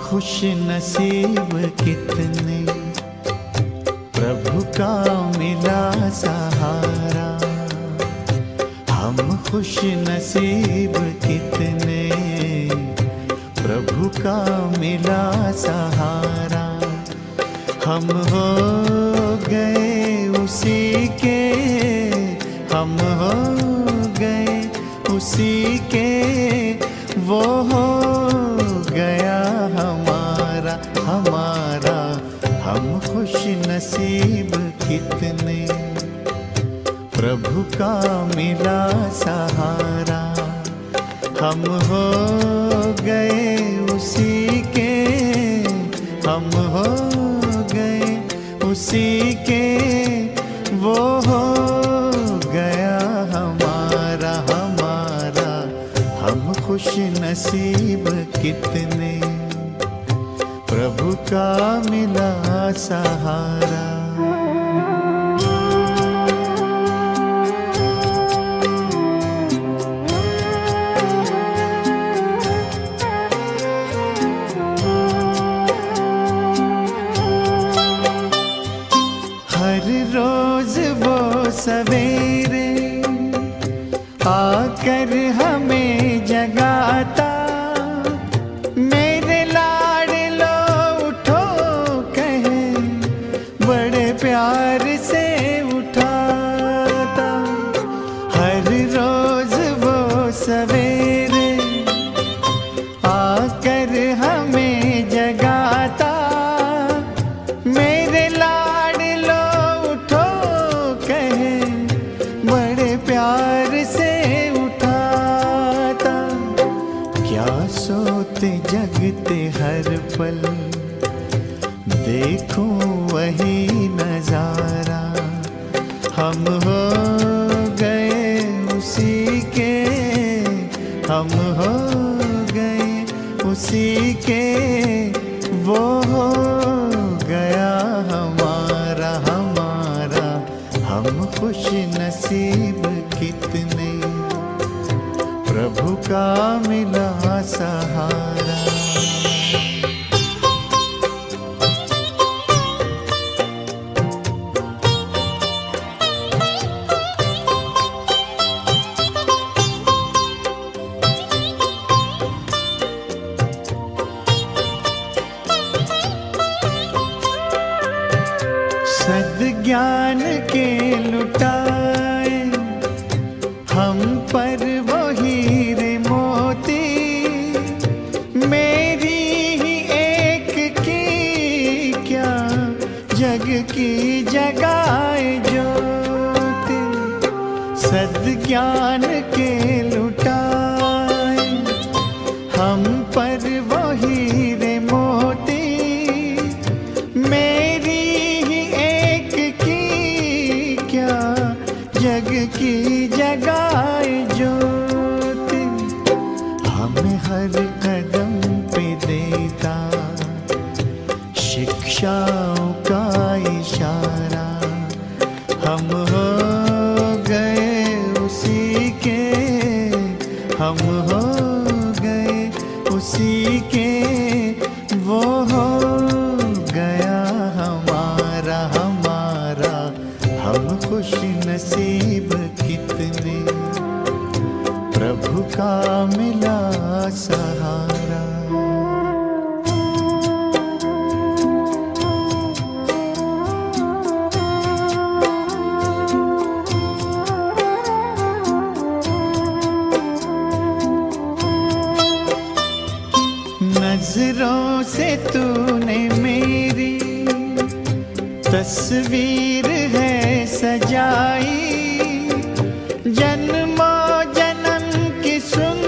खुश नसीब कितने प्रभु का मिला सहारा। हम खुश नसीब कितने प्रभु का मिला सहारा। हम हो गए उसी के, हम हो गए उसी के, वो हो गया हमारा हमारा। हम खुश नसीब कितने प्रभु का मिला सहारा। हम हो गए उसी के, हम हो गए उसी के, वो हो गया हमारा हमारा। हम खुश नसीब कितने प्रभु का मिला सहारा। हर रोज वो सवेरे आकर हमें जगाता। मेरे लाडलो उठो कहे, बड़े प्यार से उठाता। हर रोज वो सवेरे आकर हमें जगाता। मेरे लाडलो उठो कहे, बड़े प्यार से उठाता। क्या सोते जगते हर पल देखूं वही नजारा। हम हो गए उसी के, हम हो गए उसी के, वो हो गया हमारा हमारा। हम खुश नसीब कितने प्रभु का मिला सहारा। सद्ज्ञान के लुटाए हम पर वो हीरे मोती। मेरी ही एक की क्या जग की जगाए ज्योति। सद्ज्ञान के लुटाए हम पर वो हीरे मोती। मेरी जग की जगाए ज्योति। हमें हर कदम पे देता शिक्षाओं का इशारा। हम हो गए उसी के, हम हो गए उसी के, वो हो गया हमारा हमारा। हम खुश नसीब कितने प्रभु का मिला सहारा। नजरों से तूने मेरी तस्वीर है सजाई। जन्मों जन्म की सुन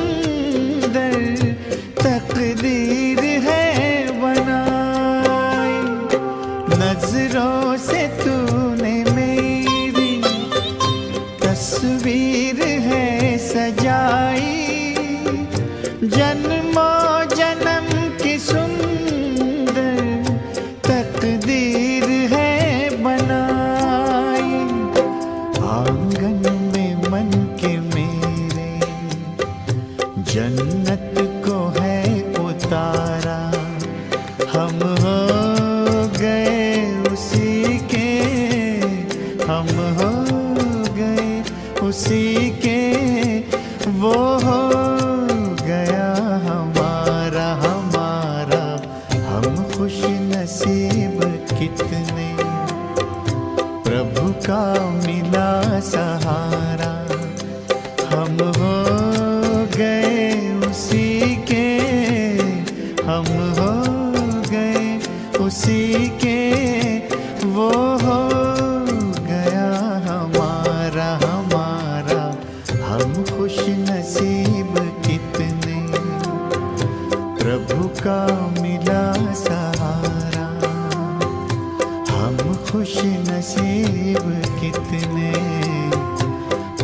उसी के वो हो गया हमारा हमारा। हम खुश नसीब कितने, प्रभु का मिला सहारा। हम हो गए उसी के, हम हो गए उसी के, वो हो गया हमारा हमारा। हम खुश नसीब कितने, प्रभु का मिला सहारा। हम खुश नसीब कितने,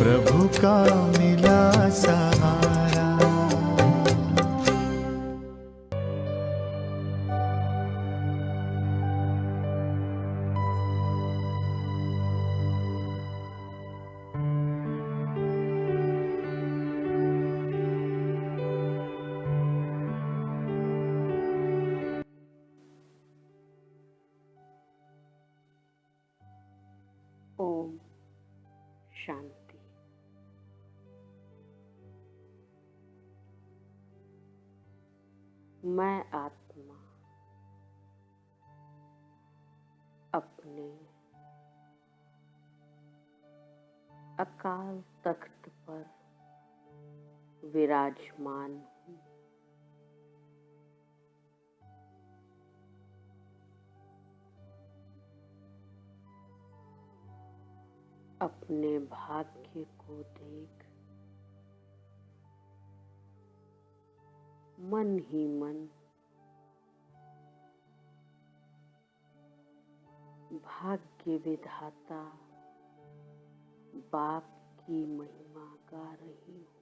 प्रभु का मिला सहारा। ओम शांति। मैं आत्मा अपने अकाल तख्त पर विराजमान हूँ। अपने भाग्य को देख मन ही मन भाग्य विधाता बाप की महिमा गा रही हूँ।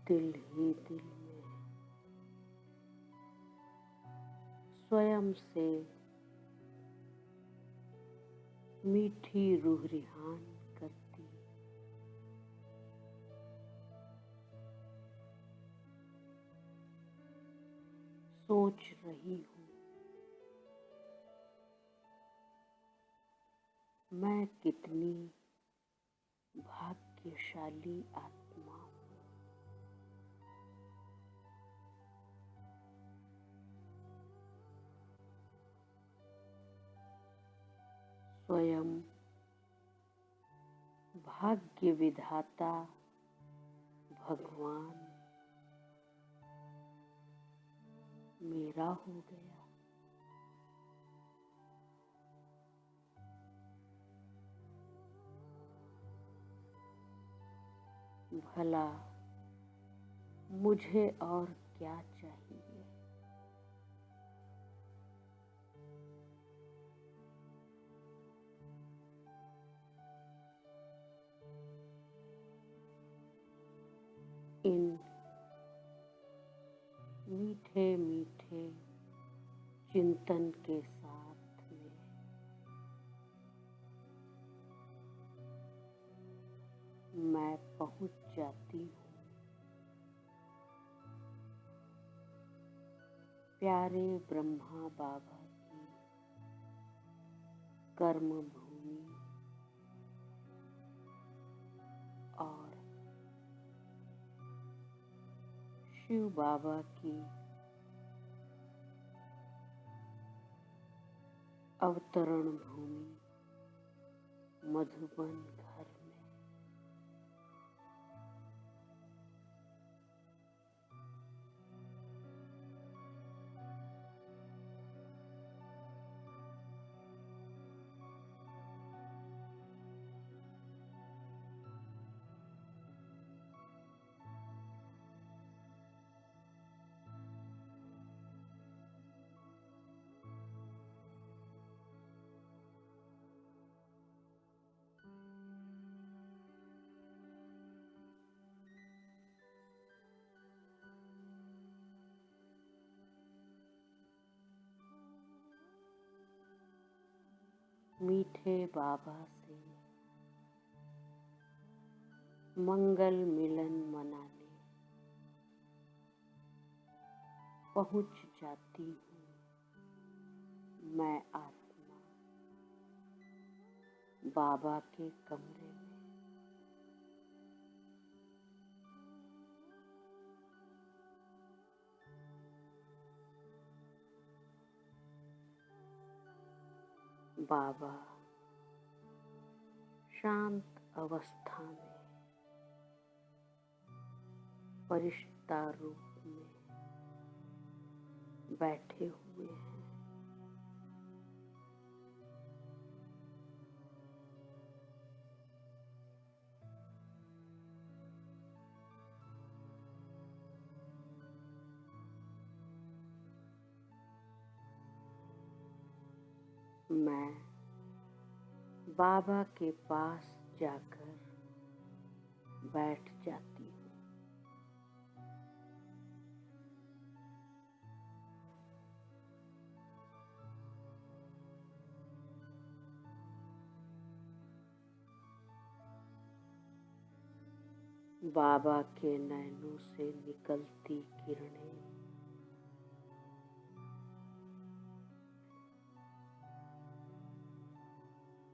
दिल ही दिल में स्वयं से मीठी रूह रिहान करती, सोच रही हूँ मैं कितनी भाग्यशाली आत्मा हूँ। स्वयं भाग्य विधाता भगवान मेरा हो गया। भला मुझे और क्या चाहिए। इन मीठे मीठे चिंतन के साथ में मैं पहुंच जाती हूँ प्यारे ब्रह्मा बाबा की कर्म भूमि और शिव बाबा की अवतरण भूमि मधुबन घर में। मीठे बाबा से मंगल मिलन मनाने पहुंच जाती हूँ मैं आत्मा बाबा के कमरे में। बाबा शांत अवस्था में फरिश्ता रूप में बैठे हुए हैं। मैं बाबा के पास जाकर बैठ जाती हूँ। बाबा के नैनों से निकलती किरणें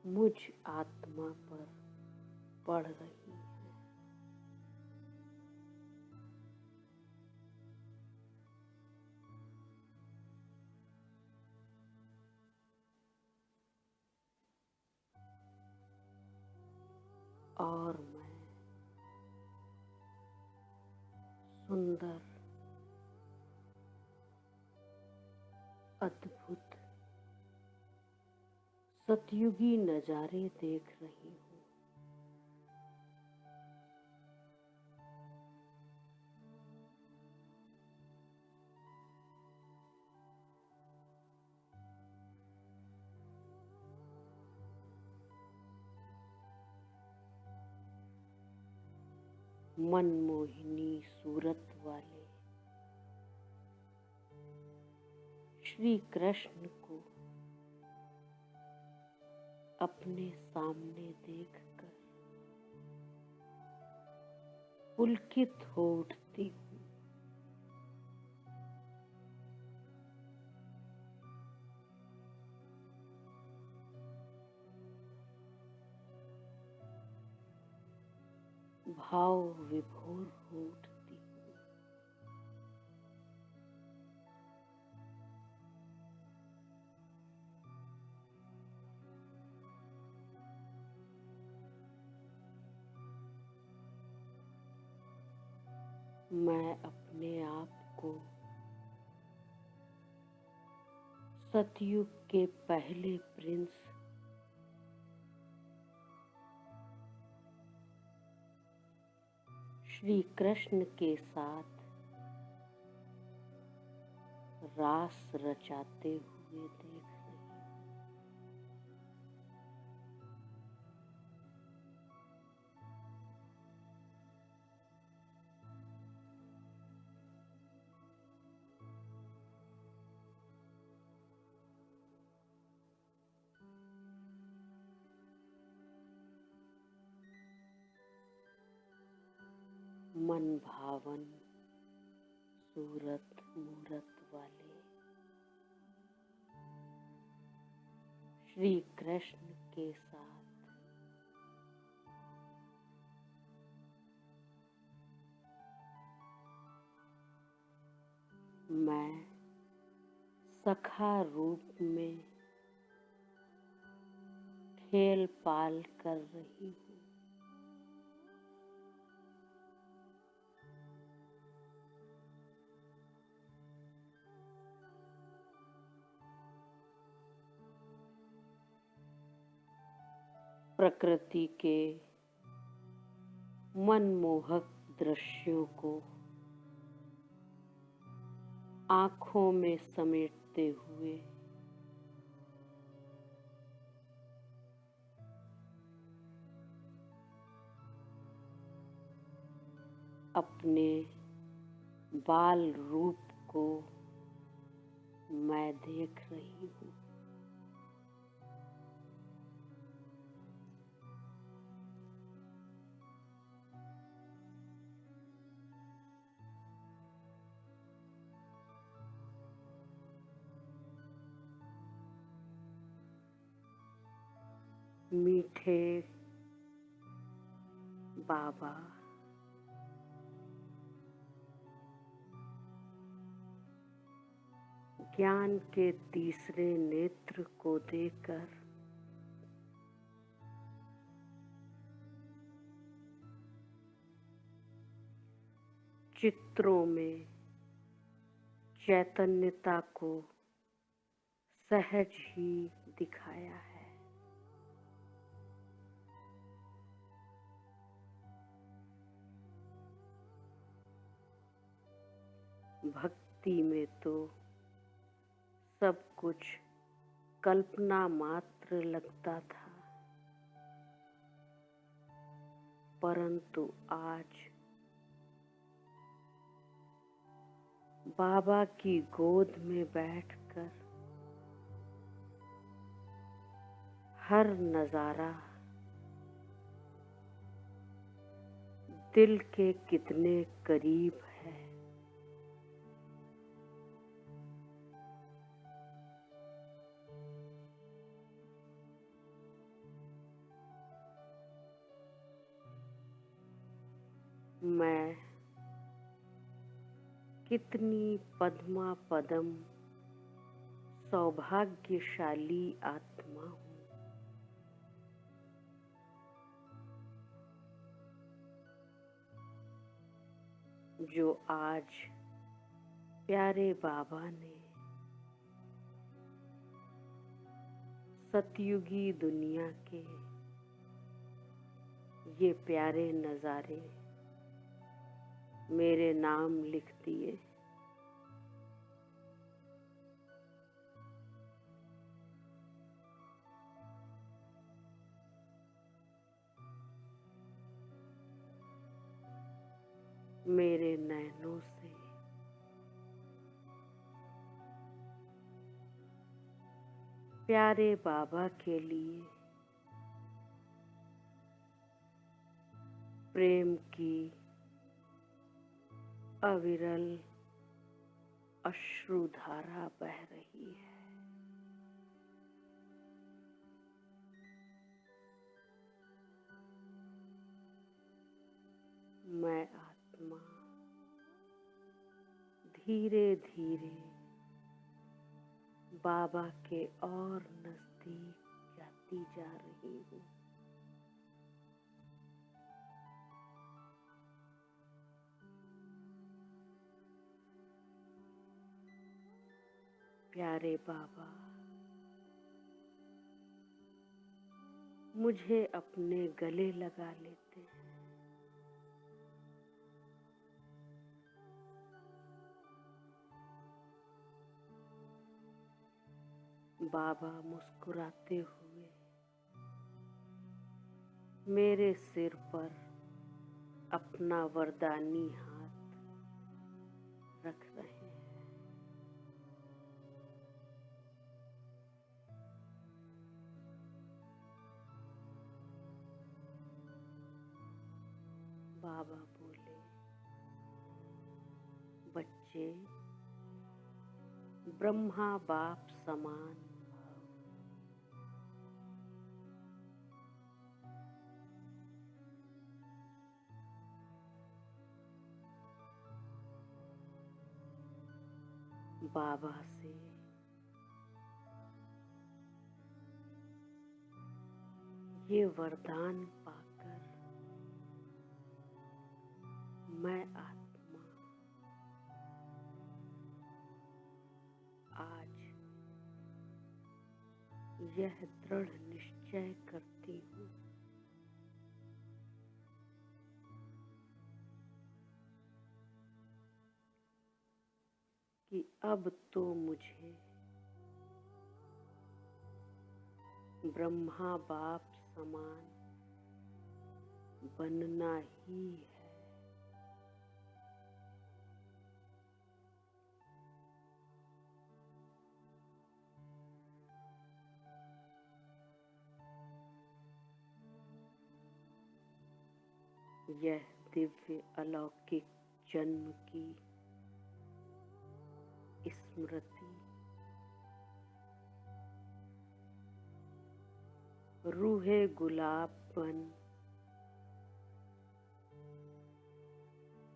मुझ आत्मा पर पड़ रही है। और मैं सुंदर अद्भुत सतयुगी नजारे देख रही हूँ। मनमोहिनी सूरत वाले श्री कृष्ण को अपने सामने देखकर पुलकित हो उठती हूँ। भाव विभोर हो उठती हूँ। मैं अपने आप को सतयुग के पहले प्रिंस श्री कृष्ण के साथ रास रचाते हुए देख रही हूँ। मन भावन सूरत मूरत वाले श्री कृष्ण के साथ मैं सखा रूप में खेल पाल कर रही हूँ। प्रकृति के मनमोहक दृश्यों को आँखों में समेटते हुए अपने बाल रूप को मैं देख रही हूँ। मीठे बाबा, ज्ञान के तीसरे नेत्र को देकर चित्रों में चैतन्यता को सहज ही दिखाया है। भक्ति में तो सब कुछ कल्पना मात्र लगता था, परंतु आज बाबा की गोद में बैठकर हर नजारा दिल के कितने करीब है। मैं कितनी पद्मा पदम सौभाग्यशाली आत्मा हूँ, जो आज प्यारे बाबा ने सतयुगी दुनिया के ये प्यारे नज़ारे मेरे नाम लिख दिए। मेरे नैनों से प्यारे बाबा के लिए प्रेम की अविरल अश्रुधारा बह रही है। मैं आत्मा धीरे धीरे बाबा के और नजदीक जाती जा रही हूँ। प्यारे बाबा मुझे अपने गले लगा लेते हैं। बाबा मुस्कुराते हुए मेरे सिर पर अपना वरदानी हाथ रख रहे हैं। बाबा बोले, बच्चे ब्रह्मा बाप समान भव। बाबा से ये वरदान पाकर मैं आत्मा आज यह दृढ़ निश्चय करती हूँ कि अब तो मुझे ब्रह्मा बाप समान बनना ही है। यह दिव्य अलौकिक जन्म की स्मृति रूहे गुलाब बन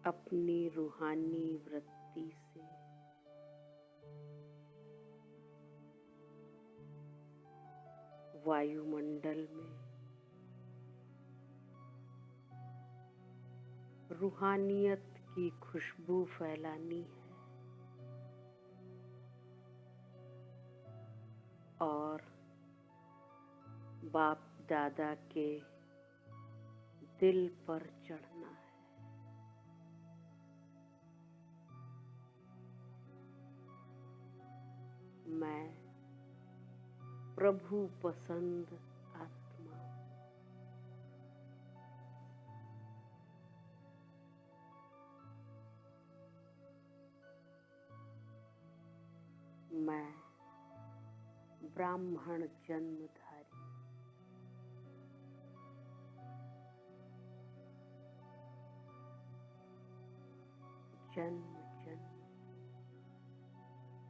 अपनी रूहानी वृत्ति से वायुमंडल में रूहानियत की खुशबू फैलानी है और बाप दादा के दिल पर चढ़ना है। मैं प्रभु पसंद आत्मा मैं ब्राह्मण जन्मधारी जन्म जन्म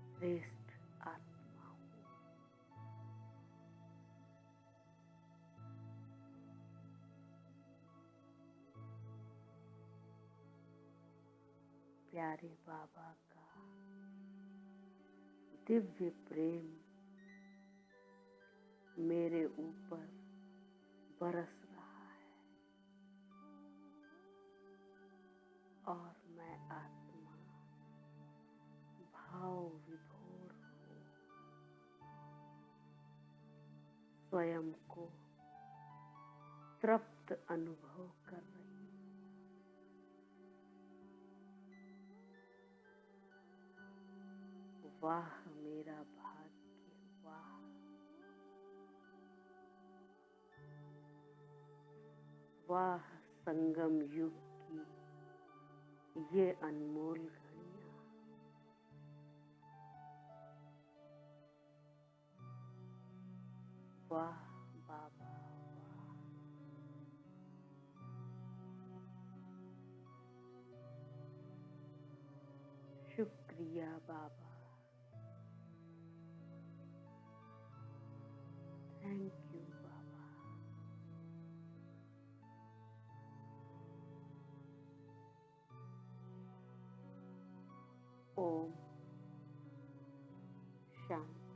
श्रेष्ठ आत्मा हूँ। प्यारे बाबा का दिव्य प्रेम मेरे ऊपर बरस रहा है और मैं आत्मा भाव विभोर हूँ। स्वयं को तृप्त अनुभव कर रही हूँ। वाह मेरा भाग्य, वाह वाह संगम युग की ये अनमोल घड़ियां। वाह बाबा, वाह शुक्रिया बाबा, थैंक यू बाबा। ओम शांति।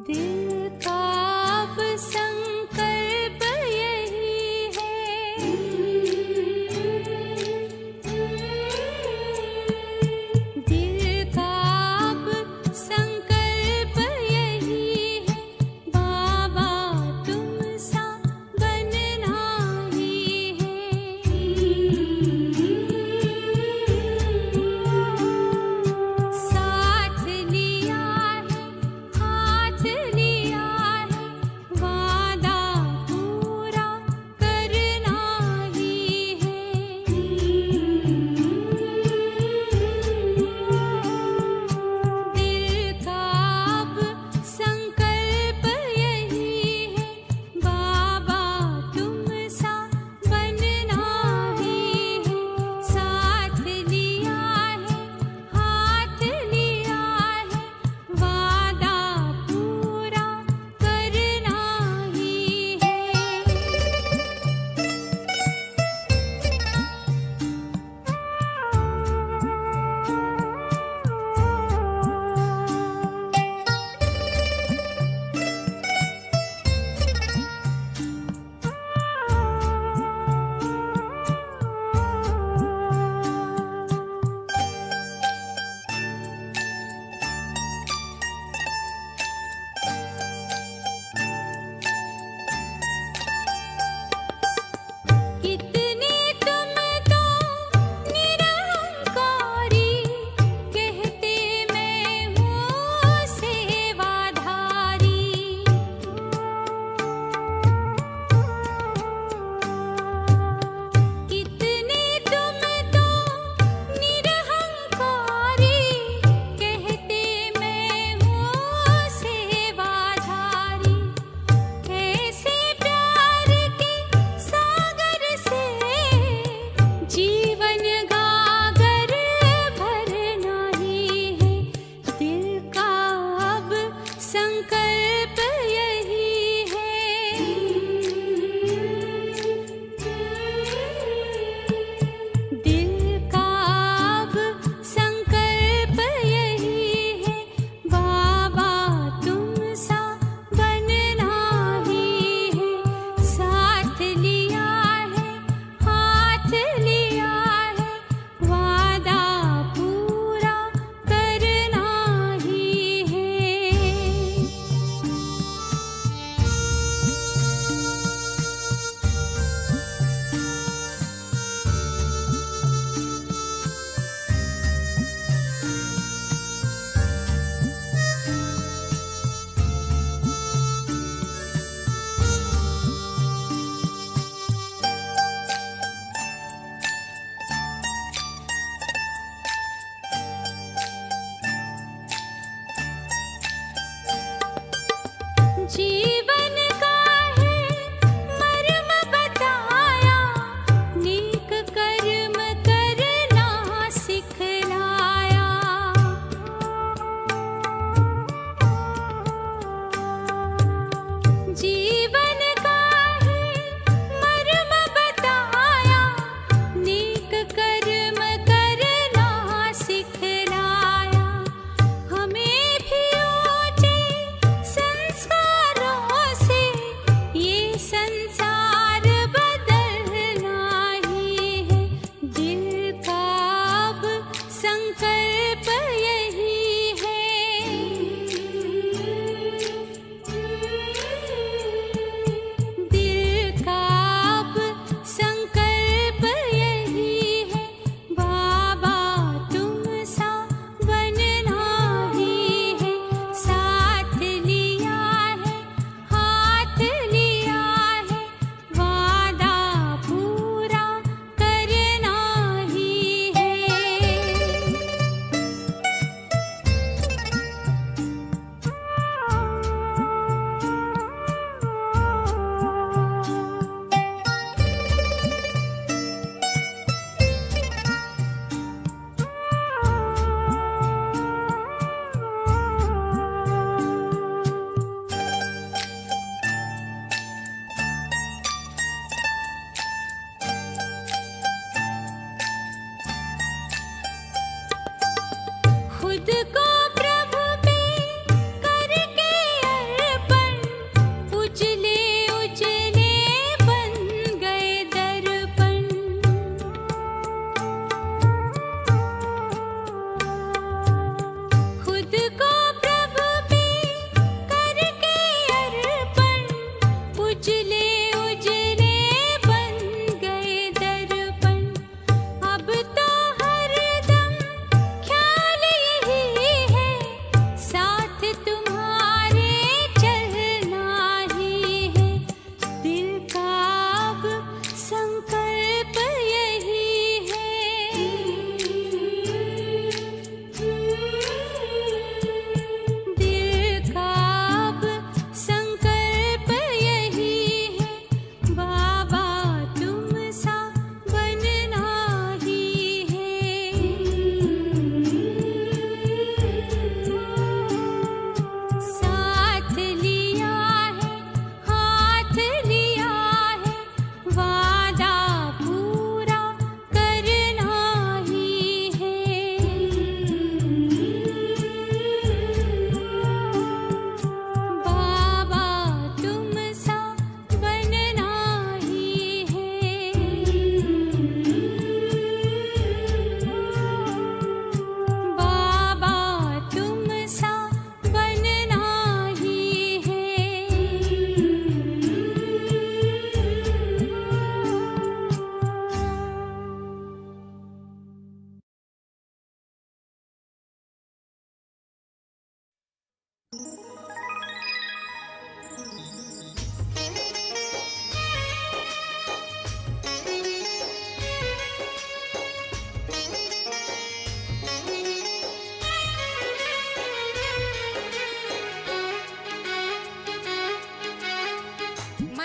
दिल का अब संकल्प यही है, दिल का अब संकल्प यही है, बाबा तुम सा बनना ही है। साथ लिया है, हाथ लिया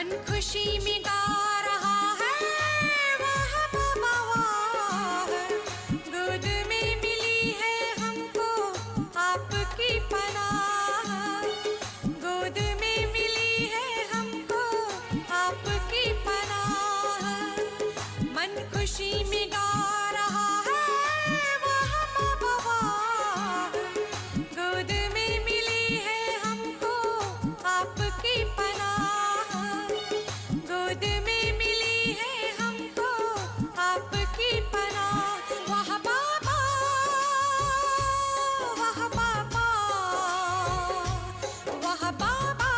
मन खुशी में गा रहा है वाह बाबा वाह, गोद में मिली है हमको आपकी पनाह, गोद में मिली है हमको आपकी पनाह। मन खुशी में गा रहा है वाह बाबा वाह, गोद में मिली है हमको आपकी पनाह, गोद में मिली है हमको आपकी पनाह। वाह बाबा वाह बाबा वाह बाबा।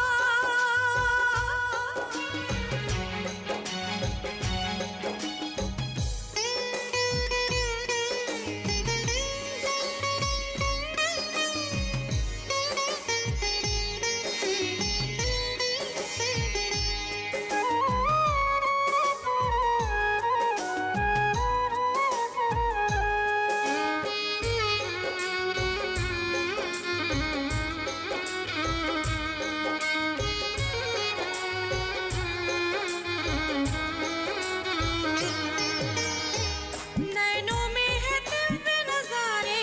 नैनों में है दिव्य नजारे,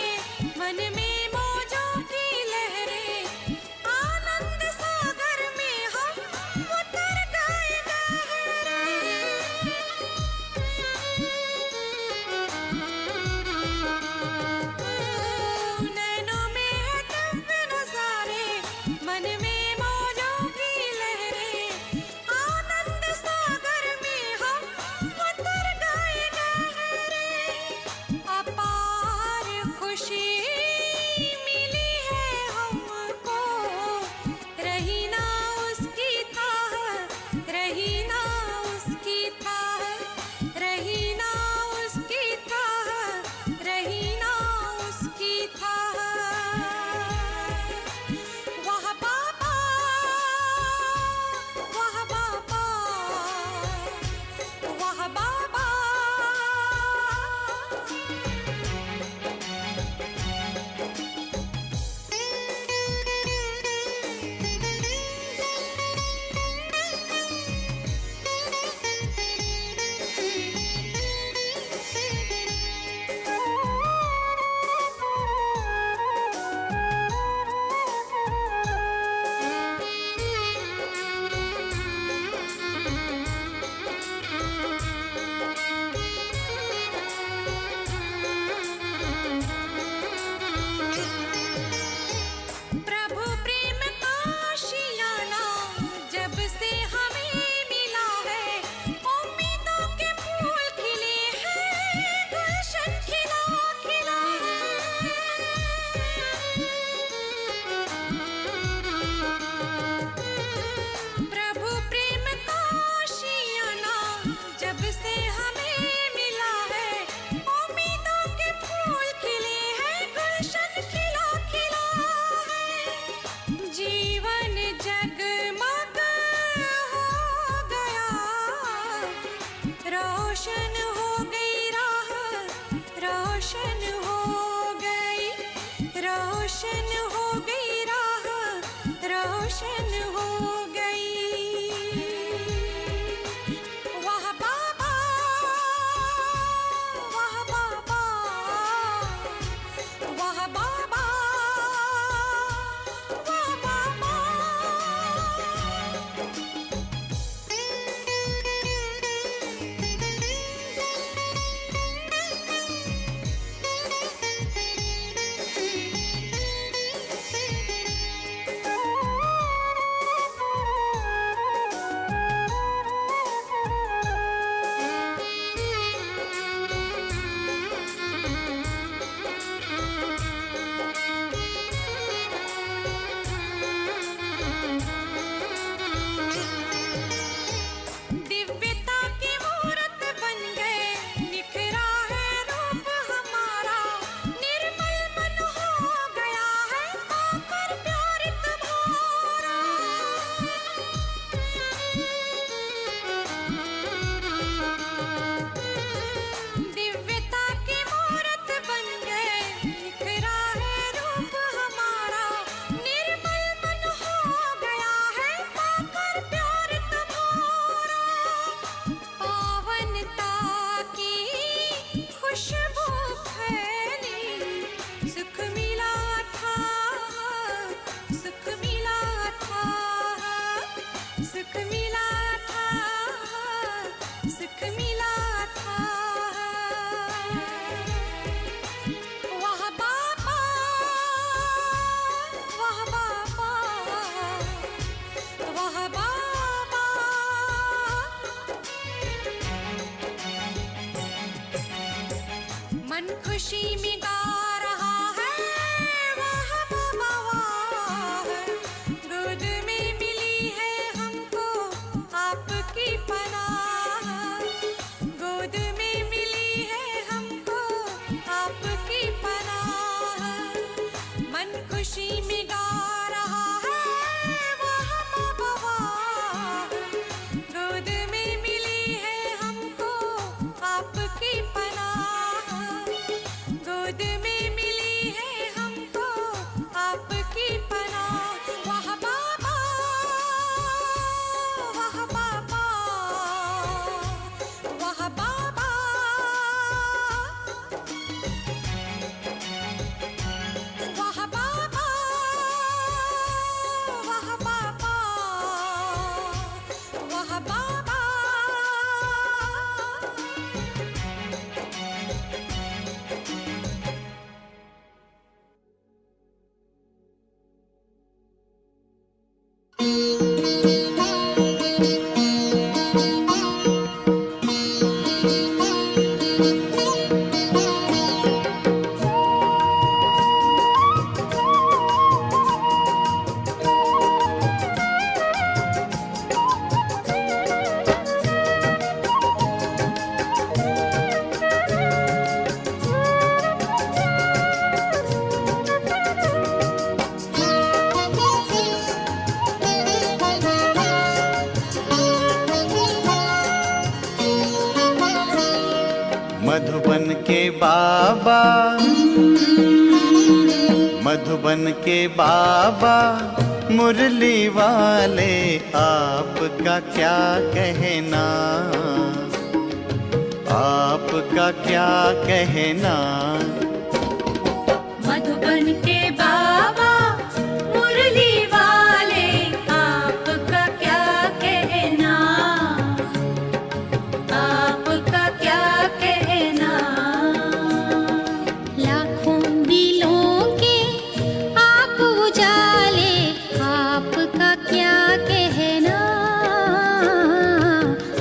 मन में मौजों की लहरें, आनंद सागर में हम उतर गए गहरे। नैनों में है दिव्य नजारे, मन में मौजों की लहरें, आनंद सागर में हम उतर गए गहरे। अपार खुशी मिली है हमको, रही ना उसकी थाह, रही ना उसकी थाह, रही ना उसकी थाह, रही ना उसकी थाह। वाह बाबा वाह बाबा वाह बाबा। प्रभु प्रेम का आशियाना जब से हमें मिला है, उम्मीदों के फूल खिले हैं, गुलशन खिला खिला है। प्रभु प्रेम का आशियाना जब से हमें मिला है, उम्मीदों के फूल खिले हैं, गुलशन खिला खिला है। जीवन जगमग हो गया, रोशन हो गई राह, रोशन हो गई, रोशन हो गई राह, रोशन हो गई। वाह बाबा वाह बाबा वाह बाबा वाह बाबा। मन खुशी में गा रहा है, वाह बाबा वाह। गोद में मिली है हमको आपकी पनाह, गोद में मिली है हमको आपकी पनाह। मन खुशी में गा रहा है, वाह बाबा वाह। गोद में मिली है हमको आपकी पनाह, गोद में मिली है हमको आपकी पनाह। वाह बाबा वाह बाबा वाह बाबा, वाह बाबा वाह बाबा वाह बाबा। मधुबन के बाबा, मधुबन के बाबा मुरली वाले, आपका क्या कहना, आपका क्या कहना। मधुबन के बाबा मुरली वाले, आपका क्या कहना, आपका क्या कहना। लाखों दिलों के आप उजाले, आपका क्या कहना,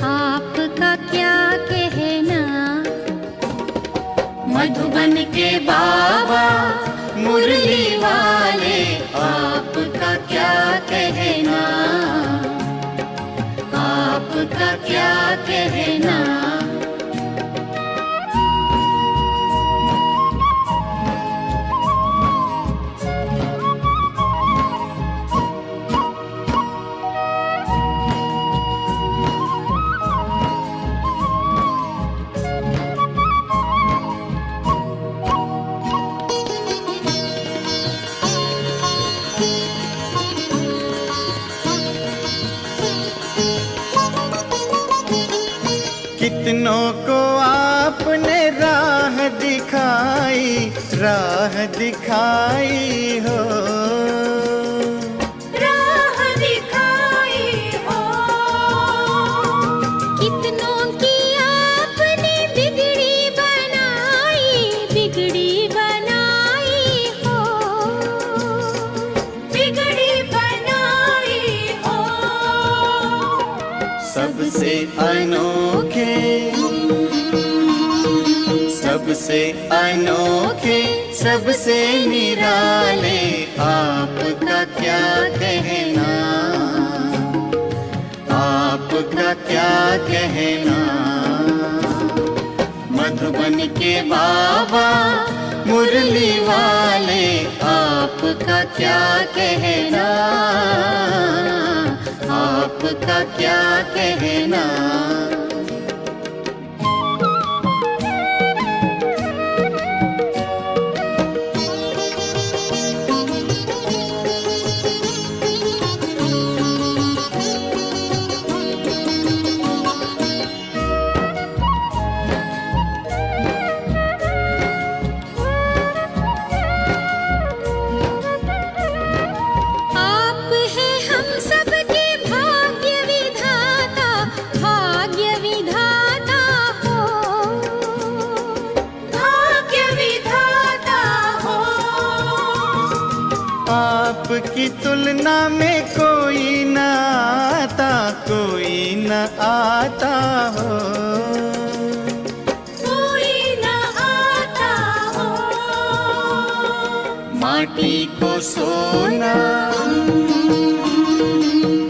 आपका क्या कहना। मधुबन के बाबा मुरली वाले, आपका क्या कहना, आपका क्या कहना। कितनों को आपने राह दिखाई, राह दिखाई हो, राह दिखाई हो। कितनों की आपने बिगड़ी बनाई, बिगड़ी बनाई हो, बिगड़ी बनाई हो। सबसे अनोखे, सबसे अनोखे, सबसे निराले, आपका क्या कहना, आपका क्या कहना। मधुबन के बाबा मुरली वाले, आपका क्या कहना, आपका क्या कहना। आप हैं हम सबके भाग्य विधाता, भाग्य विधाता हो, भाग्य विधाता हो। आपकी तुलना में कोई न आता, कोई न आता हो, कोई न आता माटी को सोना,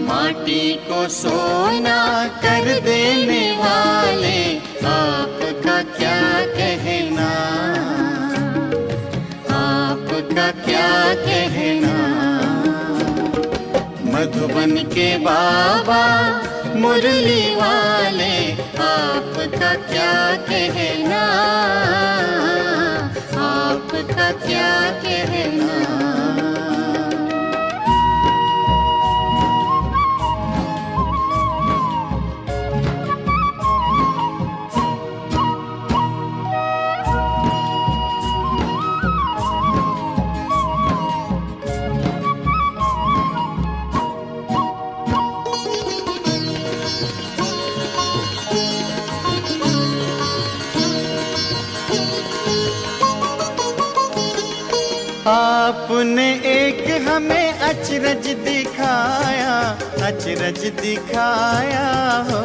माटी को सोना कर देने वाले आपका क्या कहना, आपका क्या कहना। मधुबन के बाबा मुरली वाले आपका क्या कहना, आपका क्या कहना। आपने एक हमें अचरज दिखाया, अचरज दिखाया हो,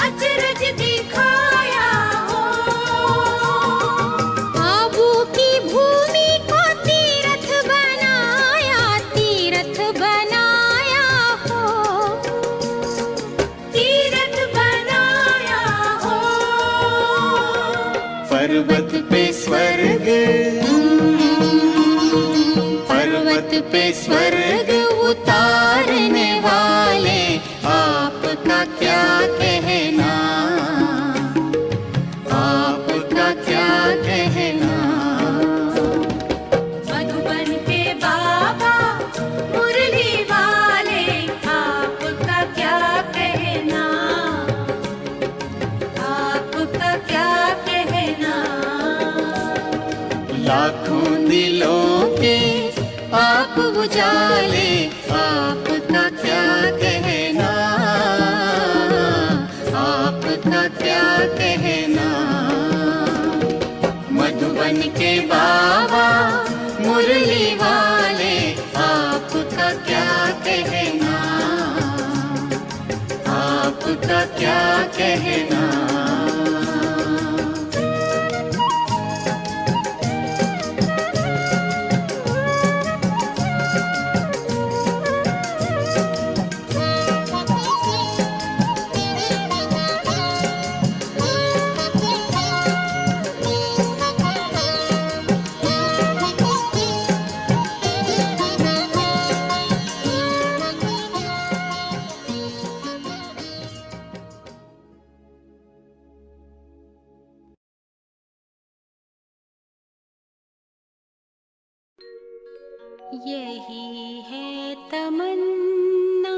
अचरज दिखाया हो। आबू की भूमि को तीर्थ बनाया, तीर्थ बनाया हो, तीर्थ बनाया हो। पर्वत पे स्वर्ग, पर्वत पे स्वर्ग उतारने वाले आपका क्या कहना, आपका क्या कहना। मधुबन के बाबा मुरली वाले आपका क्या कहना, आपका क्या कहना। लाखों दिलों के आप उजाले आपका क्या कहना, आपका क्या कहना। मधुबन के बाबा मुरली वाले आपका क्या कहना, आपका क्या कहना। यही है तमन्ना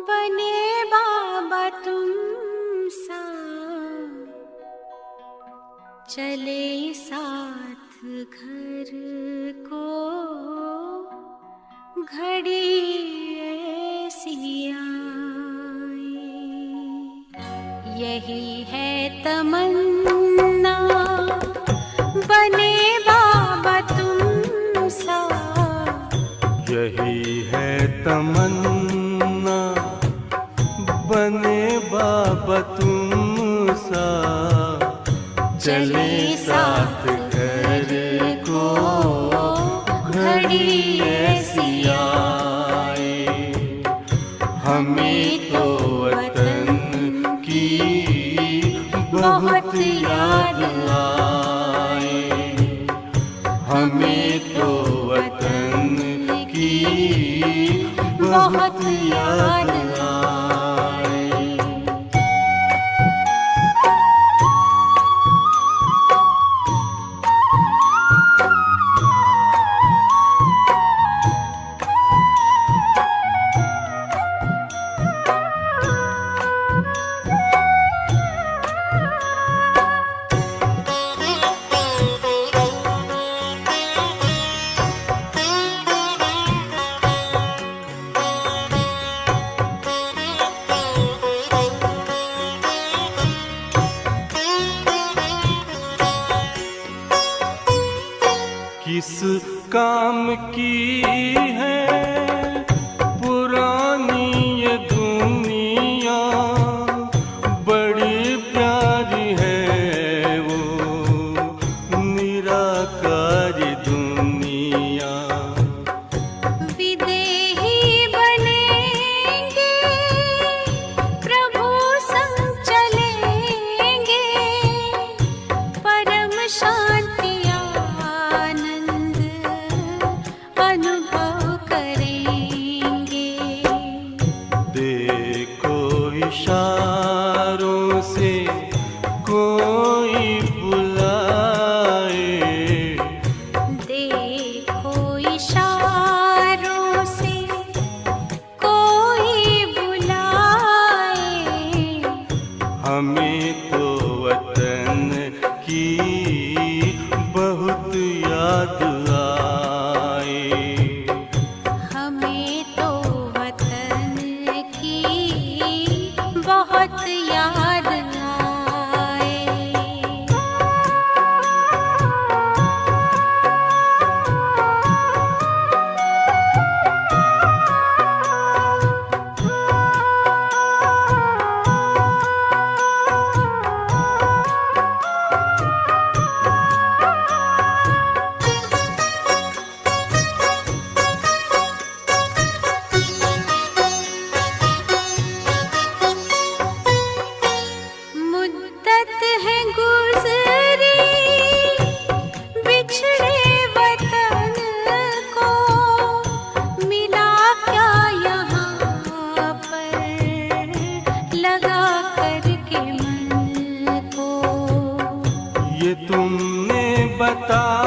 बने बाबा तुम सा, चले साथ घर को घड़ी ऐसी आए। यही है तमन्ना बने बाबा तुम सा, यही है तमन्ना बने बाबा तुम सा, चले साथ घर को घड़ी ऐसी आए। हमें तो वतन की बहुत याद आए, हमें तो वतन की बहुत याद आए। किस काम की है पुरानी ये दुनिया, बड़ी प्यारी है वो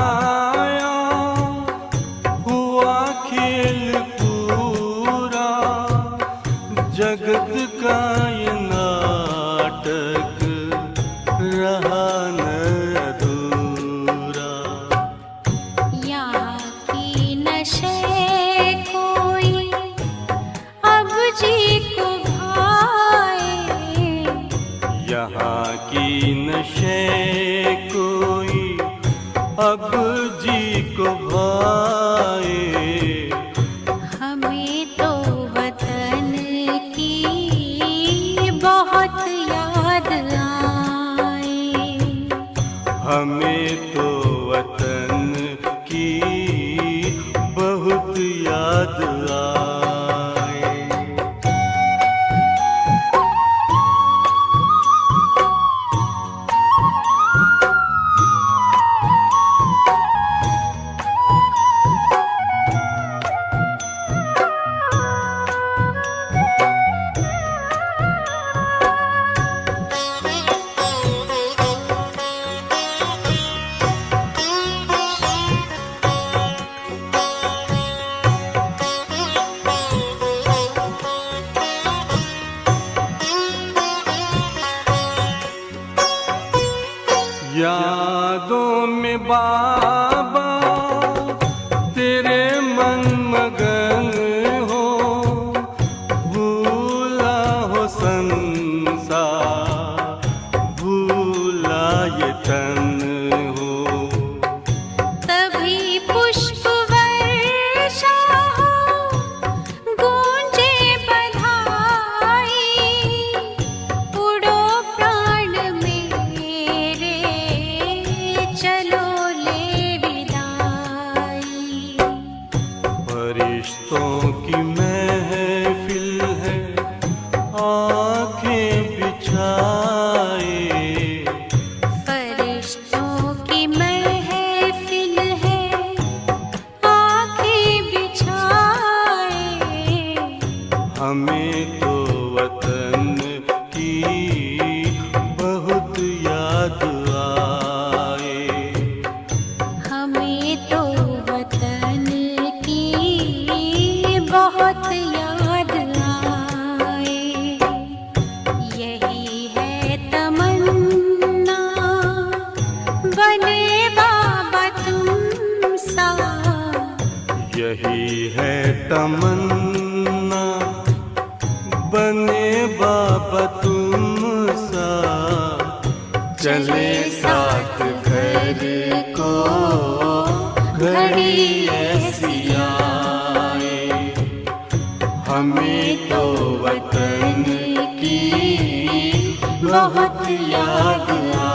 आया हुआ खेल पूरा, जगत का ये नाटक रहा न अधूरा। यहाँ की नशे कोई अब जी को भाए, यहाँ की नशे कोई अब जी को भाए। हमें तो वतन की बहुत याद आए, हमें तो वतन की बहुत याद आए। यादों में बाबा तेरे मन मगन हो, भूला हो संसार, भूला ये तन हो। तभी पुष्प वर्षा हो, गूंजे बधाई, उड़ो प्राण मेरे, चलो ले विदाई। फरिश्तों की महफिल है आंखें बिछाए, फरिश्तों की महफिल है आँखें बिछाए। हमें तो वतन की बहुत याद आए। हमें तो वतन की बहुत याद आए। यही है तमन्ना, बने बाबा तुम सा। यही है तमन्ना, बने बाबा तुम सा। चले साथ घर को घड़ी ऐसी आए, हमें तो वतन की बहुत याद आए।